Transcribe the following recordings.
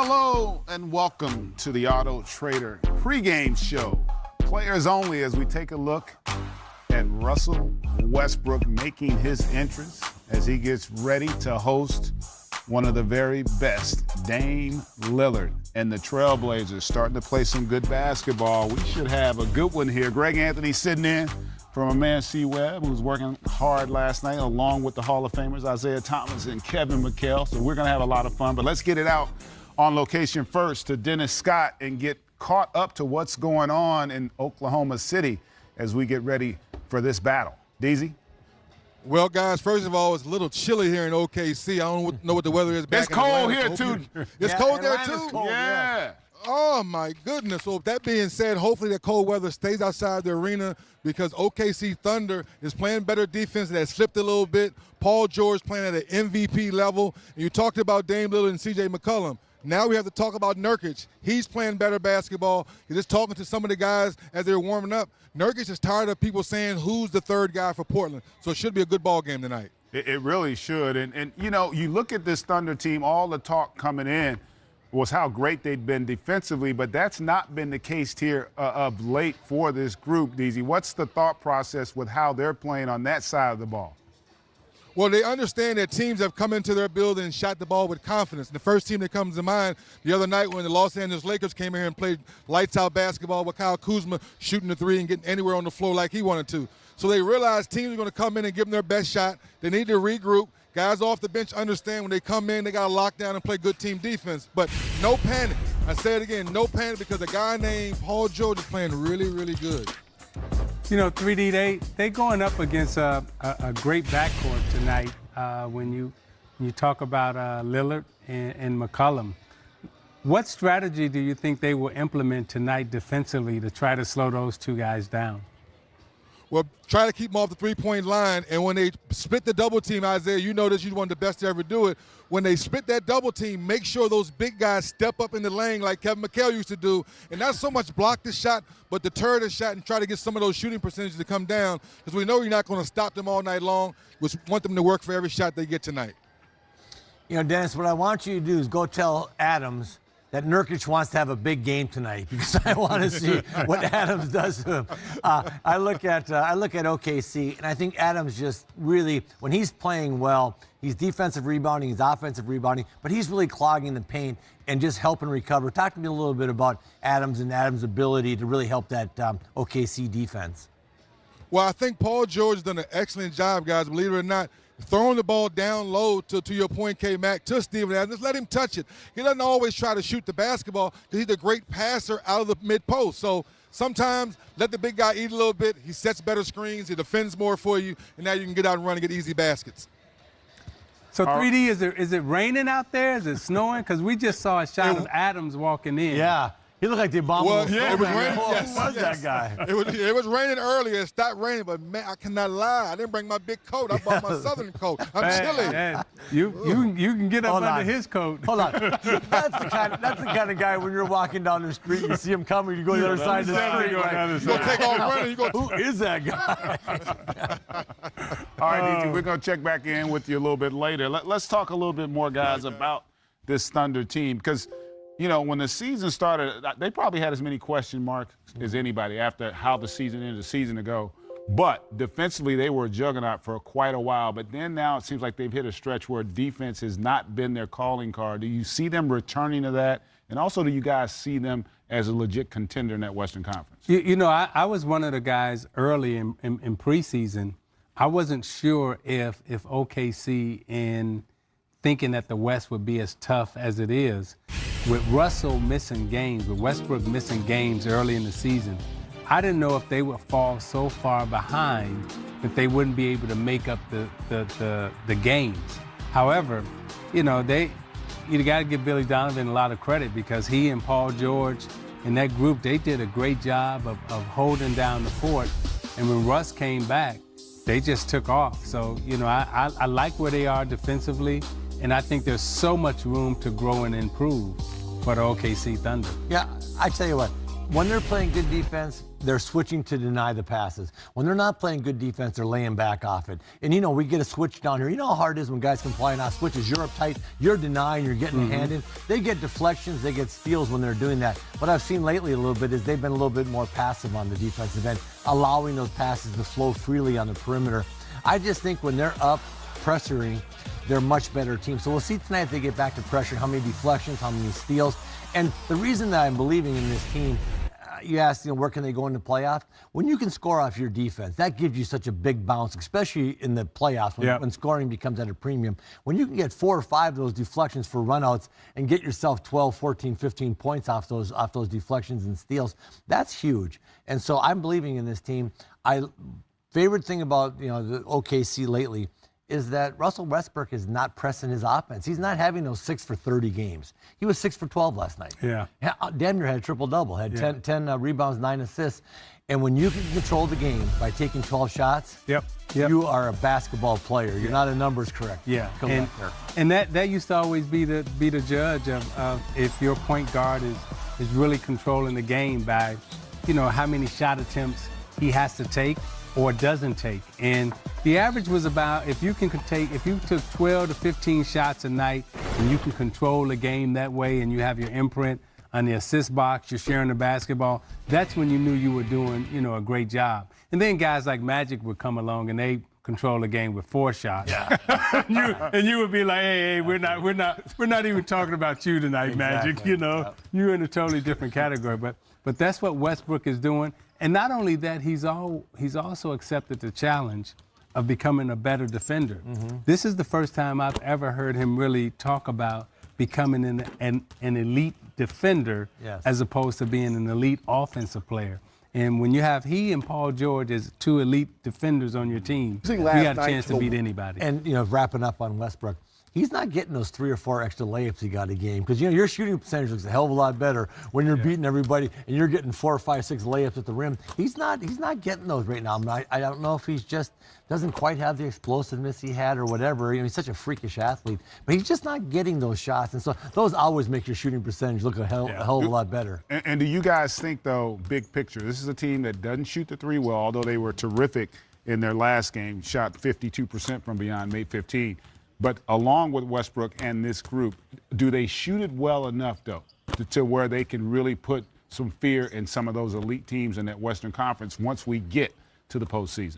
Hello and welcome to the Auto Trader pregame show. Players only as we take a look at Russell Westbrook making his entrance as he gets ready to host one of the very best, Dame Lillard and the Trailblazers starting to play some good basketball. We should have a good one here. Greg Anthony sitting in from a man C. Webb, who was working hard last night, along with the Hall of Famers, Isaiah Thomas and Kevin McHale. So we're going to have a lot of fun. But let's get it out on location first to Dennis Scott and get caught up to what's going on in Oklahoma City as we get ready for this battle. DZ? Well, guys, first of all, it's a little chilly here in OKC. I don't know what the weather is back in Atlanta. It's cold here, too. It's cold there, too? Cold, yeah. Oh, my goodness. So, that being said, hopefully the cold weather stays outside the arena because OKC Thunder is playing better defense. That slipped a little bit. Paul George playing at an MVP level. And you talked about Dame Lillard and C.J. McCollum. Now we have to talk about Nurkic. He's playing better basketball. You're just talking to some of the guys as they're warming up. Nurkic is tired of people saying who's the third guy for Portland. So it should be a good ball game tonight. It really should. And, you know, you look at this Thunder team, all the talk coming in was how great they'd been defensively, but that's not been the case here of late for this group, DZ. What's the thought process with how they're playing on that side of the ball? Well, they understand that teams have come into their building and shot the ball with confidence. The first team that comes to mind the other night when the Los Angeles Lakers came in here and played lights-out basketball with Kyle Kuzma shooting the three and getting anywhere on the floor like he wanted to. So they realize teams are going to come in and give them their best shot. They need to regroup. Guys off the bench understand when they come in, they got to lock down and play good team defense. But no panic. I say it again, no panic because a guy named Paul George is playing really, really good. You know, 3D, they going up against a great backcourt tonight when you talk about Lillard and McCollum. What strategy do you think they will implement tonight defensively to try to slow those two guys down? Well, try to keep them off the three-point line, and when they split the double team, Isaiah, you know this, you're one of the best to ever do it. When they split that double team, make sure those big guys step up in the lane like Kevin McHale used to do, and not so much block the shot, but deter the shot and try to get some of those shooting percentages to come down because we know you're not going to stop them all night long. We want them to work for every shot they get tonight. You know, Dennis, what I want you to do is go tell Adams that Nurkic wants to have a big game tonight because I want to see what Adams does to him. I look at OKC, and I think Adams just really, when he's playing well, he's defensive rebounding, he's offensive rebounding, but he's really clogging the paint and just helping recover. Talk to me a little bit about Adams and Adams' ability to really help that OKC defense. Well, I think Paul George has done an excellent job, guys, believe it or not, throwing the ball down low to your point, K-Mac, to Steven Adams. Just let him touch it. He doesn't always try to shoot the basketball because he's a great passer out of the mid-post. So sometimes let the big guy eat a little bit. He sets better screens. He defends more for you, and now you can get out and run and get easy baskets. So 3D, is it raining out there? Is it snowing? Because we just saw a shot of Adams walking in. Yeah. He looked like the abominable. It was raining. Who was that guy? It was raining earlier. It stopped raining, but man, I cannot lie. I didn't bring my big coat. I brought my southern coat. I'm chilly. Man, you can get up under his coat. Hold on. That's the kind of guy when you're walking down the street, you see him coming, you go to the other side of the street. You go take off running. You go. Who is that guy? All right, DT, we're going to check back in with you a little bit later. Let's talk a little bit more, guys, about this Thunder team because you know, when the season started, they probably had as many question marks as anybody after how the season ended a season ago. But defensively, they were a juggernaut for quite a while. But then now it seems like they've hit a stretch where defense has not been their calling card. Do you see them returning to that? And also, do you guys see them as a legit contender in that Western Conference? You know, I was one of the guys early in preseason. I wasn't sure if OKC in thinking that the West would be as tough as it is. With Russell missing games, with Westbrook missing games early in the season, I didn't know if they would fall so far behind that they wouldn't be able to make up the games. However, you know, you got to give Billy Donovan a lot of credit because he and Paul George and that group, they did a great job of holding down the fort. And when Russ came back, they just took off. So, you know, I like where they are defensively, and I think there's so much room to grow and improve for the OKC Thunder. Yeah, I tell you what, when they're playing good defense, they're switching to deny the passes. When they're not playing good defense, they're laying back off it. And, we get a switch down here. You know how hard it is when guys can fly on switches. You're uptight, you're denying, you're getting a hand in. They get deflections, they get steals when they're doing that. What I've seen lately a little bit is they've been a little bit more passive on the defensive end, allowing those passes to flow freely on the perimeter. I just think when they're up pressuring, they're a much better team. So we'll see tonight if they get back to pressure, how many deflections, how many steals. And the reason that I'm believing in this team, you asked, where can they go in the playoffs? When you can score off your defense, that gives you such a big bounce, especially in the playoffs when scoring becomes at a premium. When you can get 4 or 5 of those deflections for runouts and get yourself 12, 14, 15 points off those deflections and steals, that's huge. And so I'm believing in this team. Favorite thing about the OKC lately is that Russell Westbrook is not pressing his offense. He's not having those 6 for 30 games. He was 6 for 12 last night. Yeah. Damn near had a triple-double, had 10 rebounds, 9 assists. And when you can control the game by taking 12 shots, you are a basketball player. You're not a numbers collector. And that used to always be the judge of if your point guard is really controlling the game by, how many shot attempts he has to take or doesn't take. And the average was about, if you took 12 to 15 shots a night and you can control the game that way and you have your imprint on the assist box, you're sharing the basketball, that's when you knew you were doing, a great job. And then guys like Magic would come along and they control the game with 4 shots. Yeah. and you would be like, hey, we're not even talking about you tonight, Magic. You're in a totally different category. But that's what Westbrook is doing. And not only that, he's also accepted the challenge of becoming a better defender. This is the first time I've ever heard him really talk about becoming an elite defender as opposed to being an elite offensive player. And when you have he and Paul George as 2 elite defenders on your team, you got a chance to beat anybody. And, wrapping up on Westbrook, he's not getting those 3 or 4 extra layups he got a game because, your shooting percentage looks a hell of a lot better when you're beating everybody and you're getting 4 or 5, 6 layups at the rim. He's not getting those right now. I don't know if he's just doesn't quite have the explosiveness he had or whatever. He's such a freakish athlete, but he's just not getting those shots. And so those always make your shooting percentage look a hell of a lot better. And do you guys think, though, big picture, this is a team that doesn't shoot the 3 well, although they were terrific in their last game, shot 52% from beyond, made 15. But along with Westbrook and this group, do they shoot it well enough, though, to where they can really put some fear in some of those elite teams in that Western Conference once we get to the postseason?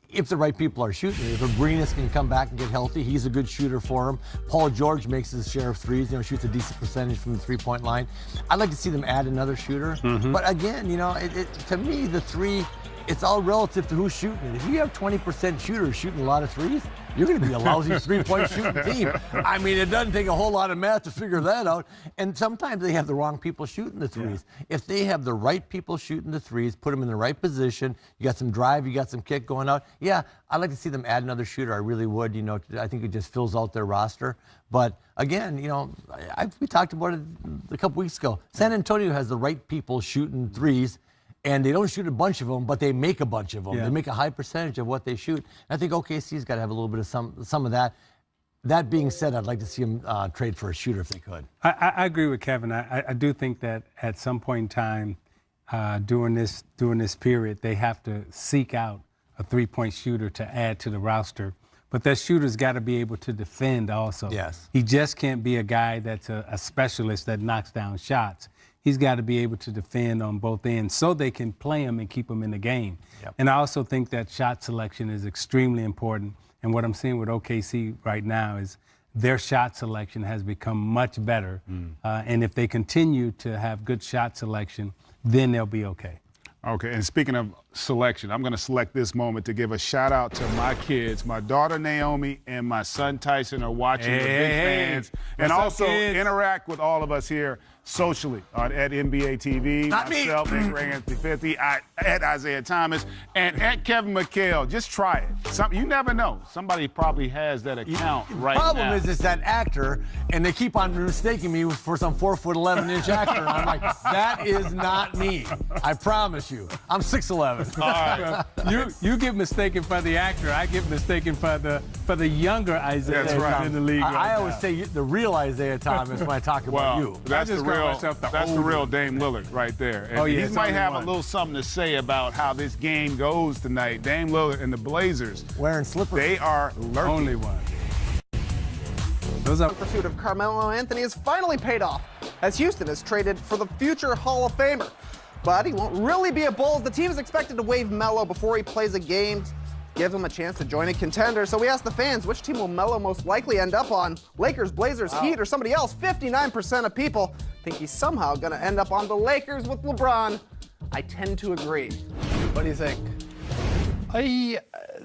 If the right people are shooting, if Abrinas can come back and get healthy, he's a good shooter for him. Paul George makes his share of threes, shoots a decent percentage from the 3-point line. I'd like to see them add another shooter. But again, to me, the 3, it's all relative to who's shooting it. If you have 20% shooters shooting a lot of threes, you're going to be a lousy 3-point shooting team. I mean, it doesn't take a whole lot of math to figure that out. And sometimes they have the wrong people shooting the threes. If they have the right people shooting the threes, put them in the right position, you got some drive, you got some kick going out, I'd like to see them add another shooter. I really would. I think it just fills out their roster. But again, we talked about it a couple weeks ago. San Antonio has the right people shooting threes. And they don't shoot a bunch of them, but they make a bunch of them. They make a high percentage of what they shoot. I think OKC's got to have a little bit of some of that. That being said, I'd like to see them trade for a shooter if they could. I agree with Kevin. I do think that at some point in time during this period, they have to seek out a 3-point shooter to add to the roster. But that shooter's got to be able to defend also. Yes. He just can't be a guy that's a specialist that knocks down shots. He's got to be able to defend on both ends so they can play him and keep him in the game. And I also think that shot selection is extremely important. And what I'm seeing with OKC right now is their shot selection has become much better. And if they continue to have good shot selection, then they'll be okay. Okay, and speaking of selection, I'm going to select this moment to give a shout out to my kids. My daughter Naomi and my son Tyson are watching. They're big fans. And also interact with all of us here socially at NBA TV. Not myself, me. at Greg Anthony 50, at Isaiah Thomas, and at Kevin McHale. Just try it. You never know. Somebody probably has that account right now. The problem is it's that actor, and they keep on mistaking me for some 4'11" actor. And I'm like, that is not me. I promise you. I'm 6'11". All right. You get mistaken for the actor. I get mistaken for the younger Isaiah That's right. in the league. I always say the real Isaiah Thomas when I talk about you. That's the just call real. myself the That's the older. real Dame Lillard right there. And Oh, yeah, he it's might only have one. a little something to say about how this game goes tonight. Dame Lillard and the Blazers. Wearing slippers. They are lurking. Only one. Those are. The pursuit of Carmelo Anthony has finally paid off, as Houston has traded for the future Hall of Famer. But he won't really be a Bull. The team is expected to waive Melo before he plays a game, give him a chance to join a contender. So we asked the fans, which team will Melo most likely end up on? Lakers, Blazers, Heat, or somebody else? 59% of people think he's somehow going to end up on the Lakers with LeBron. I tend to agree. What do you think?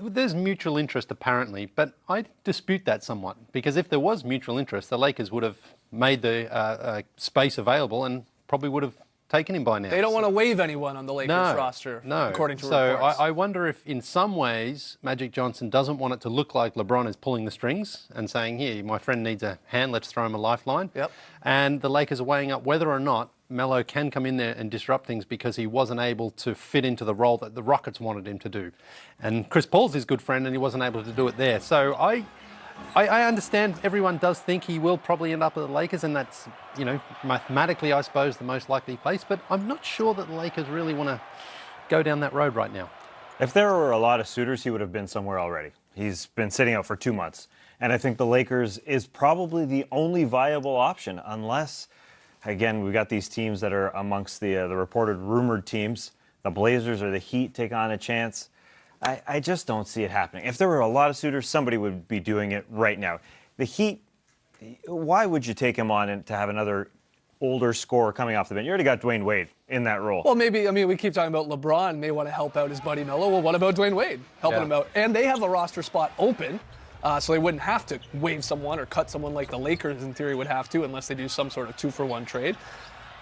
There's mutual interest apparently, but I dispute that somewhat, because if there was mutual interest, the Lakers would have made the space available and probably would have taken him by now. They don't want to waive anyone on the Lakers roster, according to reports. So I wonder if in some ways Magic Johnson doesn't want it to look like LeBron is pulling the strings and saying, here, my friend needs a hand, let's throw him a lifeline. Yep. And the Lakers are weighing up whether or not Melo can come in there and disrupt things because he wasn't able to fit into the role that the Rockets wanted him to do. And Chris Paul's his good friend and he wasn't able to do it there. So I understand everyone does think he will probably end up at the Lakers, and that's, you know, mathematically, I suppose, the most likely place. But I'm not sure that the Lakers really want to go down that road right now. If there were a lot of suitors, he would have been somewhere already. He's been sitting out for 2 months. And I think the Lakers is probably the only viable option, unless, again, we've got these teams that are amongst the reported rumored teams. The Blazers or the Heat take on a chance. I just don't see it happening. If there were a lot of suitors, somebody would be doing it right now. The Heat, why would you take him on and to have another older scorer coming off the bench? You already got Dwayne Wade in that role. Well, maybe, I mean, we keep talking about LeBron may want to help out his buddy Melo. Well, what about Dwayne Wade helping him out? And they have a roster spot open, so they wouldn't have to waive someone or cut someone like the Lakers, in theory, would have to, unless they do some sort of 2-for-1 trade.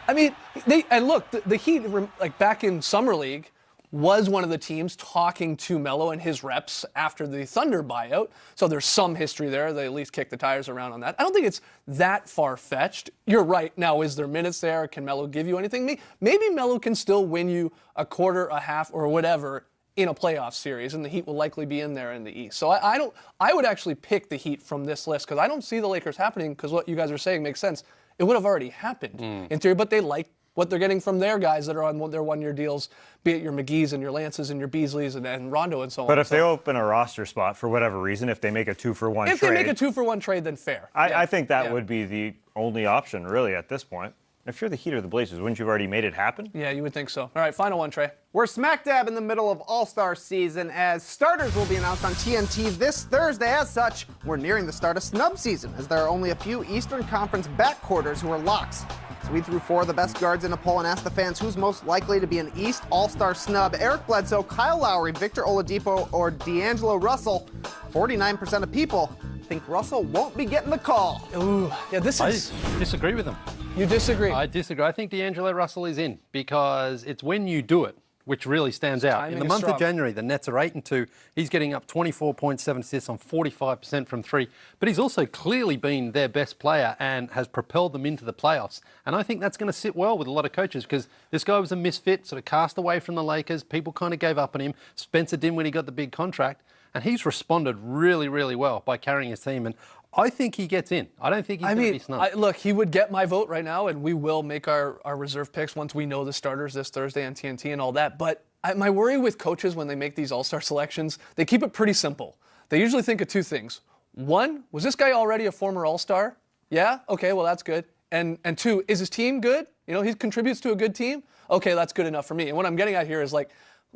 I mean, the Heat, like back in Summer League, was one of the teams talking to Melo and his reps after the Thunder buyout. So there's some history there. They at least kicked the tires around on that. I don't think it's that far-fetched. You're right. Now, is there minutes there? Can Melo give you anything? Maybe Melo can still win you a quarter, a half, or whatever in a playoff series, and the Heat will likely be in there in the East. So I would actually pick the Heat from this list, because I don't see the Lakers happening, because what you guys are saying makes sense. It would have already happened in theory, but they like what they're getting from their guys that are on their one-year deals, be it your McGee's and your Lances and your Beasleys and Rondo and so on. But if they open a roster spot for whatever reason, if they make a 2-for-1 trade. If they make a 2-for-1 trade, then fair. I think that would be the only option, really, at this point. If you're the Heat or the Blazers, wouldn't you have already made it happen? Yeah, you would think so. All right, final one, Trey. We're smack dab in the middle of All-Star season, as starters will be announced on TNT this Thursday. As such, we're nearing the start of snub season, as there are only a few Eastern Conference backcourters who are locks. So we threw 4 of the best guards in a poll and asked the fans who's most likely to be an East All-Star snub. Eric Bledsoe, Kyle Lowry, Victor Oladipo, or D'Angelo Russell. 49% of people think Russell won't be getting the call. Ooh, yeah, this is... I disagree with them. You disagree? I disagree. I think D'Angelo Russell is in, because it's when you do it which really stands out. In the month of January, the Nets are 8-2. He's getting up 24.7 assists on 45% from 3. But he's also clearly been their best player and has propelled them into the playoffs. And I think that's going to sit well with a lot of coaches, because this guy was a misfit, sort of cast away from the Lakers. People kind of gave up on him. Spencer didn't when he got the big contract. And he's responded really, really well by carrying his team. And I think he gets in. I don't think he's going to be snubbed. Look, he would get my vote right now, and we will make our reserve picks once we know the starters this Thursday on TNT and all that. But my worry with coaches when they make these all-star selections, they keep it pretty simple. They usually think of 2 things. 1, was this guy already a former all-star? Yeah? Okay, well, that's good. And 2, is his team good? You know, he contributes to a good team? Okay, that's good enough for me. And what I'm getting at here is, like,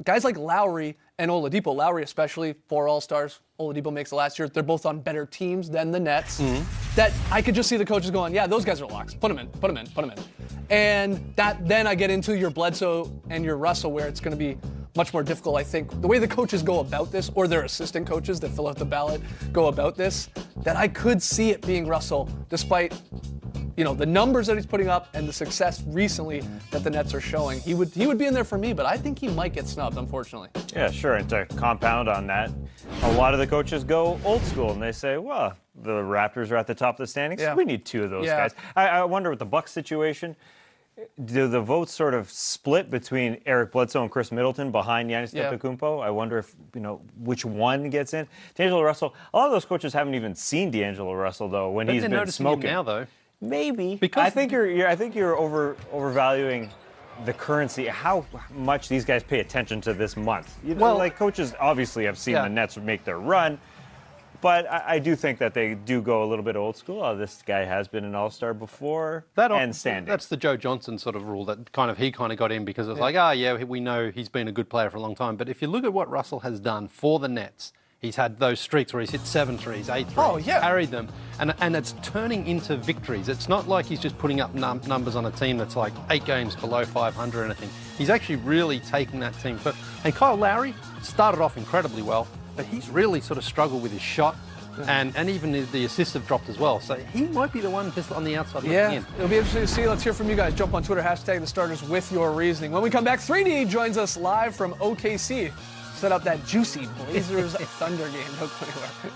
guys like Lowry and Oladipo, Lowry especially, 4 All-Stars, Oladipo makes the last year. They're both on better teams than the Nets. That I could just see the coaches going, yeah, those guys are locks. Put them in, put them in, put them in. And then I get into your Bledsoe and your Russell, where it's going to be much more difficult, I think. The way the coaches go about this, or their assistant coaches that fill out the ballot go about this, that I could see it being Russell, despite, you know, the numbers that he's putting up and the success recently that the Nets are showing. He would be in there for me, but I think he might get snubbed, unfortunately. Yeah, sure. And to compound on that, a lot of the coaches go old school and they say, well, the Raptors are at the top of the standings. Yeah. We need 2 of those guys. I wonder with the Bucks situation, do the votes sort of split between Eric Bledsoe and Chris Middleton behind Giannis Antetokounmpo? I wonder if, which one gets in. D'Angelo Russell, a lot of those coaches haven't even seen D'Angelo Russell, though, when he's been smoking. Him now, though. Maybe. Because I think you're overvaluing the currency, how much these guys pay attention to this month. Coaches obviously have seen the Nets make their run, but I do think that they do go a little bit old school. Oh, this guy has been an all-star before and standing. That's the Joe Johnson sort of rule that he kind of got in because it's we know he's been a good player for a long time. But if you look at what Russell has done for the Nets, he's had those streaks where he's hit 7 threes, 8 threes, carried them, and it's turning into victories. It's not like he's just putting up numbers on a team that's like 8 games below 500 or anything. He's actually really taking that team. And Kyle Lowry started off incredibly well, but he's really sort of struggled with his shot, and even the assists have dropped as well. So he might be the one just on the outside looking in. It'll be interesting to see. Let's hear from you guys. Jump on Twitter, #the starters with your reasoning. When we come back, 3D joins us live from OKC. Set up that juicy Blazers Thunder game. Don't go anywhere.